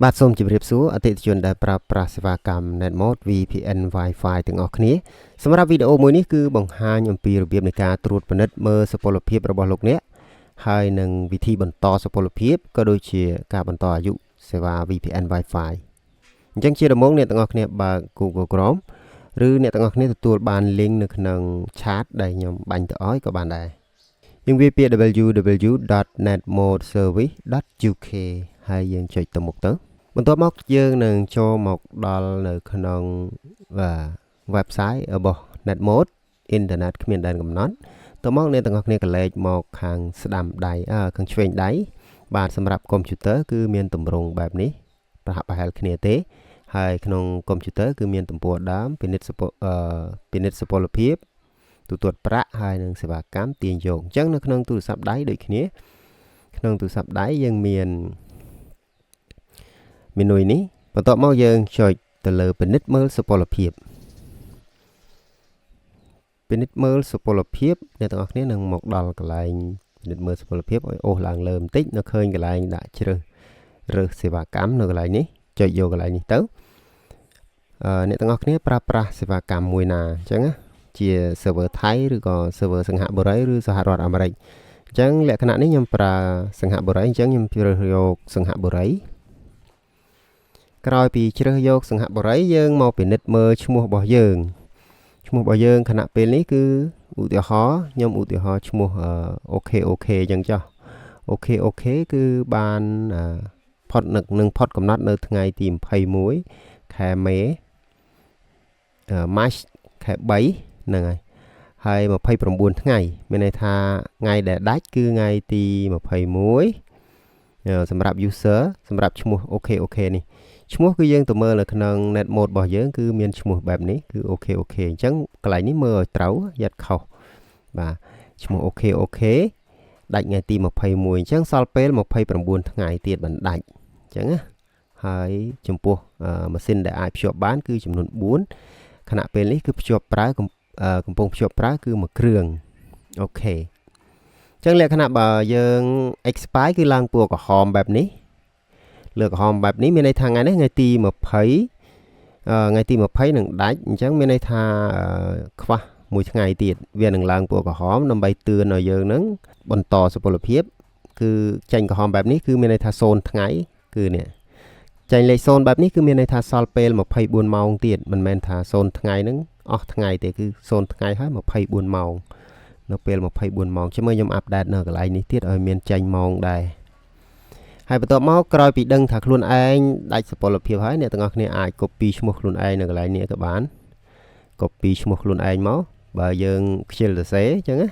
បាទសូមជម្រាបសួរអតិថិជនដែលប្រើប្រាស់សេវាកម្ម Netmode VPN Wi-Fi ទាំងអស់គ្នាសម្រាប់វីដេអូមួយនេះគឺបង្ហាញអំពីរបៀបនៃការត្រួតពិនិត្យមើលសុពលភាពរបស់លោកអ្នកហើយនឹងវិធីបន្តសុពលភាពក៏ដូចជាការបន្តអាយុសេវា VPN Wi-Fi អញ្ចឹងជាដំបូងអ្នកទាំងអស់គ្នាបើក Google Chrome ឬអ្នកទាំងអស់គ្នាទទួលបាន link នៅក្នុង chat ដែលខ្ញុំបាញ់ទៅឲ្យក៏បានដែរយើងវាយពាក្យ www.netmodeservice.uk ហើយយើងចុចទៅមុខទៅបន្ទាប់មកយើងនឹងចូលមកដល់នៅក្នុង website របស់ Netmode Internet គ្មានដែនកំណត់តមកអ្នកទាំងអស់គ្នាក៏លេខមកខាងស្ដាំដៃខាងឆ្វេងដៃបាទសម្រាប់កុំព្យូទ័រគឺមានទម្រង់បែបនេះប្រហាក់ប្រហែលគ្នាទេហើយក្នុងកុំព្យូទ័រគឺមានទំព័រដើមពិនិត្យសុពលភាពទូទាត់ប្រាក់ហើយនឹងសេវាកម្មទាញយកអញ្ចឹងនៅក្នុងទូរស័ព្ទដៃដូចគ្នាក្នុងទូរស័ព្ទដៃយើងមានមេនុយនេះបន្ទាប់មកយើងចុចទៅលើពិនិត្យមើលសុពលភាពអ្នកទាំងអស់គ្នានឹងមកដល់កន្លែងពិនិត្យមើលសុពលភាពឲ្យអូសឡើងលើបន្តិចនៅឃើញកន្លែងដាក់ជ្រើសសេវាកម្មនៅកន្លែងនេះចុចយកកន្លែងនេះទៅអ្នកទាំងអស់គ្នាប្រើប្រាស់សេវាកម្មមួយណាអញ្ចឹងជា server ថៃឬក៏ server សិង្ហបុរីឬសហរដ្ឋអាមេរិកអញ្ចឹងលក្ខណៈនេះខ្ញុំប្រើសិង្ហបុរីអញ្ចឹងខ្ញុំជ្រើសយកសិង្ហបុរីក្រោយពីជ្រើសយកសិង្ហបុរីយើងមកពិនិត្យមើលឈ្មោះរបស់យើងខណៈពេលនេះគឺឧទាហរណ៍ខ្ញុំឧទាហរណ៍ឈ្មោះអូខេអញ្ចឹងចុះអូខេគឺបានផុតកំណត់នៅថ្ងៃទី21ខែមេម៉ាស់ខែ3ហ្នឹងហើយ29ថ្ងៃមានន័យថាថ្ងៃដែលដាច់គឺថ្ងៃទី21សម្រាប់ user សម្រាប់ឈ្មោះអូខេនេះឈ្មោះគឺយើងទៅមើលនៅក្នុង Netmode របស់យើងគឺមានឈ្មោះបែបនេះគឺអូខេអញ្ចឹងកន្លែងនេះមើលឲ្យត្រូវយ៉ាត់ខុសបាទឈ្មោះអូខេដាច់ថ្ងៃទី21អញ្ចឹងសល់ពេល29ថ្ងៃទៀតបណ្ដាច់អញ្ចឹងណាហើយចំពោះម៉ាស៊ីនដែលអាចភ្ជាប់បានគឺចំនួន4ខណៈពេលនេះគឺកំពុងភ្ជាប់ប្រើគឺមួយគ្រឿងអូខេអញ្ចឹងលក្ខណៈបើយើង expire គឺឡើងពណ៌ក្រហមបែបនេះលើក្រហមបែបនេះមានន័យថាថ្ងៃនេះថ្ងៃទី20នឹងដាច់អញ្ចឹងមានន័យថាខ្វះមួយថ្ងៃទៀតវានឹងឡើងពណ៌ក្រហមដើម្បីទឿនឲ្យយើងនឹងបន្តសុពលភាពគឺចេញក្រហមបែបនេះគឺមានន័យថា0ថ្ងៃគឺនេះចេញលេខ0បែបនេះគឺមានន័យថាសល់ពេល24ម៉ោងទៀតមិនមែនថា0ថ្ងៃនឹងអស់ថ្ងៃទេគឺ0ថ្ងៃហើយ24ម៉ោងនៅពេល24ម៉ោងចាំមើលខ្ញុំអាប់ដេតនៅកន្លែងនេះទៀតឲ្យមានចេញម៉ោងដែរហើយបន្ទាប់មកក្រោយពីដឹងថាខ្លួនឯងដាច់សុពលភាពហើយអ្នកទាំងអស់គ្នាអាច copy ឈ្មោះខ្លួនឯងនៅកន្លែងនេះក៏បាន copy ឈ្មោះខ្លួនឯងមកបើយើងខ្ជិលសរសេរអញ្ចឹងណាប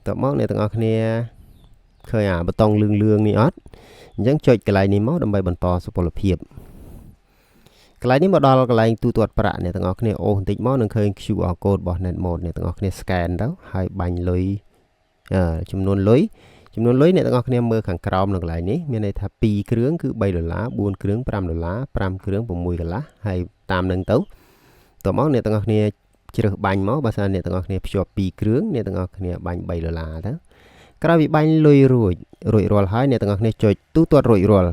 ន្ទាប់មកអ្នកទាំងអស់គ្នាឃើញប៊ូតុងលឿងនេះអត់អញ្ចឹងចុចកន្លែងនេះមកដើម្បីបន្តសុពលភាពកន្លែងនេះមកដល់កន្លែងទូទាត់ប្រាក់អ្នកទាំងអស់គ្នាអូសបន្តិចមកនឹងឃើញ QR code របស់ Netmode អ្នកទាំងអស់គ្នា scan ទៅហើយបាញ់លុយចំនួនលុយអ្នកទាំងអស់គ្នាមើលខាងក្រោមនៅកន្លែងនេះមានន័យថា2គ្រឿងគឺ$3 4គ្រឿង$5 5គ្រឿង$6ហើយតាមនឹងទៅតមកអ្នកទាំងអស់គ្នាជ្រើសបាញ់មកបើសិនអ្នកទាំងអស់គ្នាភ្ជាប់2គ្រឿងអ្នកទាំងអស់គ្នាបាញ់$3ទៅក្រោយពីបាញ់លុយរួចរាល់ហើយអ្នកទាំងអស់គ្នាចុចទូទាត់រួចរាល់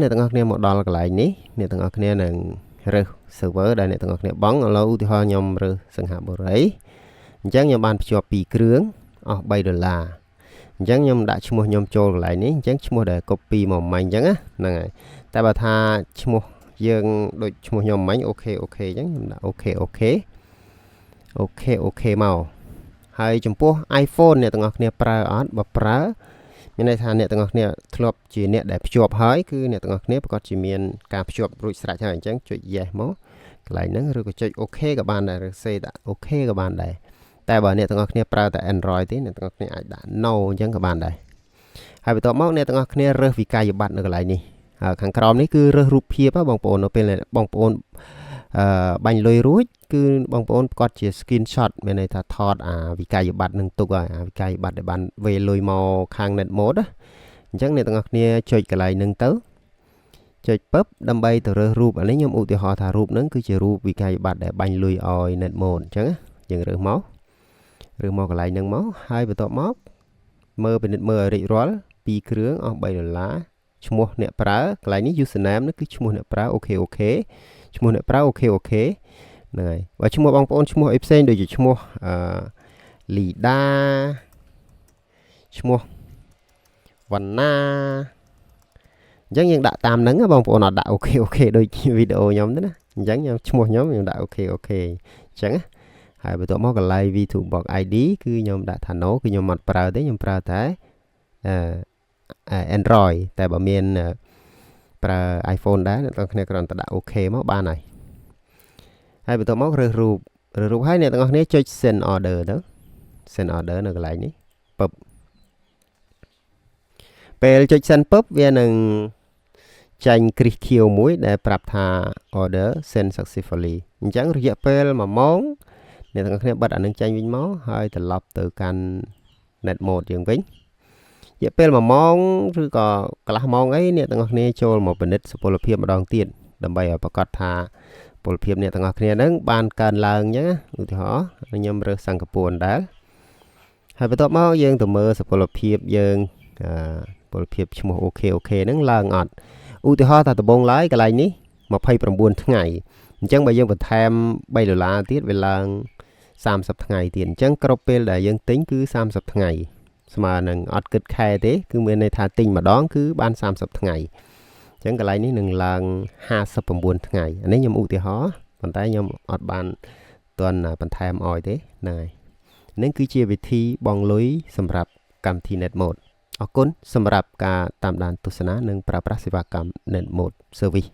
អ្នកទាំងអស់គ្នាមកដល់កន្លែងនេះអ្នកទាំងអស់គ្នានឹងរើស server ដែលអ្នកទាំងអស់គ្នាបង់ឥឡូវឧទាហរណ៍ខ្ញុំរើសសិង្ហបុរីអញ្ចឹងខ្ញុំបានភ្ជាប់2គ្រឿងអស់$3អញ្ចឹងខ្ញុំដាក់ឈ្មោះខ្ញុំចូលកន្លែងនេះអញ្ចឹងឈ្មោះដែល copy មកមិញអញ្ចឹងហ្នឹងហើយតែបើថាឈ្មោះយើងដូចឈ្មោះខ្ញុំមិញអូខេអញ្ចឹងខ្ញុំដាក់អូខេមកហើយចំពោះ iPhone អ្នកទាំងអស់គ្នាប្រើអត់បើប្រើមានន័យថាអ្នកទាំងអស់គ្នាធ្លាប់ជាអ្នកដែលភ្ជាប់ហើយគឺអ្នកទាំងអស់គ្នាប្រកាសជាមានការភ្ជាប់រួចស្រេចហើយអញ្ចឹងចុច yes មកកន្លែងហ្នឹងឬក៏ចុចអូខេក៏បានដែរឬសេដាក់អូខេក៏បានដែរតែបើអ្នកទាំងអស់គ្នាប្រើតែ Android ទេអ្នកទាំងអស់គ្នាអាចដាក់ no អញ្ចឹងក៏បានដែរហើយបន្ទាប់មកអ្នកទាំងអស់គ្នារើសវិក័យប័ត្រនៅកន្លែងនេះខាងក្រោមនេះគឺរើសរូបភាពបងប្អូននៅពេលបងប្អូនបាញ់លុយរួចគឺបងប្អូនប្រកាសជា screenshot មានន័យថាថតវិក័យប័ត្រនឹងទុកហើយវិក័យប័ត្រដែលបានវេលុយមកខាង Netmode អញ្ចឹងអ្នកទាំងអស់គ្នាចុចកន្លែងហ្នឹងទៅចុចពឹបដើម្បីទៅរើសរូបអានេះខ្ញុំឧទាហរណ៍ថារូបហ្នឹងគឺជារូបវិក័យប័ត្រដែលបាញ់លុយឲ្យ Netmode អញ្ចឹងយើងរើសមកកន្លែងហ្នឹងមកហើយបន្ទាប់មកមើលពិនិត្យមើលឲ្យរីករាល់ 2 គ្រឿងអស់$3ឈ្មោះអ្នកប្រើកន្លែងនេះ username នេះគឺឈ្មោះអ្នកប្រើអូខេឈ្មោះអ្នកប្រើអូខេហ្នឹងហើយបើឈ្មោះបងប្អូនឈ្មោះអីផ្សេងដូចជាឈ្មោះលីដាឈ្មោះវណ្ណាអញ្ចឹងយើងដាក់តាមហ្នឹងបងប្អូនអត់ដាក់អូខេដូចវីដេអូខ្ញុំទេណាអញ្ចឹងខ្ញុំឈ្មោះខ្ញុំដាក់អូខេអញ្ចឹងហើយបន្ទាប់មកកន្លែង VTuber ID គឺខ្ញុំដាក់ថា no គឺខ្ញុំអត់ប្រើទេខ្ញុំប្រើតែAndroid តែបើមានប្រើ iPhone ដែរអ្នកទាំងគ្នាគ្រាន់តែដាក់អូខេមកបានហើយបន្ទាប់មករើសរូបហើយអ្នកទាំងអស់គ្នាចុច send order ទៅ send order នៅកន្លែងនេះពឹបពេលចុច send ពឹបវានឹងចាញ់គ្រីសខៀវមួយដែលប្រាប់ថា order send successfully អញ្ចឹងរយៈពេល1ម៉ោងអ្នកទាំងអស់គ្នាបិទអានឹងចាញ់វិញមកហើយត្រឡប់ទៅកាន់ net mode យើងវិញរយៈពេល1ម៉ោងឬក៏កន្លះម៉ោងអីអ្នកទាំងអស់គ្នាចូលមកពិនិត្យសុពលភាពម្ដងទៀតដើម្បីឲ្យប្រកាសថាសុពលភាពអ្នកទាំងអស់គ្នាហ្នឹងបានកើនឡើងអញ្ចឹងឧទាហរណ៍ខ្ញុំរើសសិង្ហបុរីដែរហើយបន្ទាប់មកយើងទៅមើលសុពលភាពយើងសុពលភាពឈ្មោះអូខេហ្នឹងឡើងអត់ឧទាហរណ៍ថាដំបូងឡើយកន្លែងនេះ29ថ្ងៃអញ្ចឹងបើយើងបន្ថែម$3ទៀតវាឡើង30ថ្ងៃទៀតអញ្ចឹងគ្រប់ពេលដែលយើងទិញគឺ30ថ្ងៃស្មើនឹងអត់គិតខែទេគឺមានន័យថាទិញម្ដងគឺបាន30ថ្ងៃអញ្ចឹងកន្លែងនេះនឹងឡើង59ថ្ងៃអានេះខ្ញុំឧទាហរណ៍ប៉ុន្តែខ្ញុំអត់បានទាន់បន្ថែមអោយទេហ្នឹងហើយនេះគឺជាវិធីបង់លុយសម្រាប់កម្មវិធី Net Mode អរគុណសម្រាប់ការតាមដានទស្សនានិងប្រើប្រាស់សេវាកម្ម Net Mode Service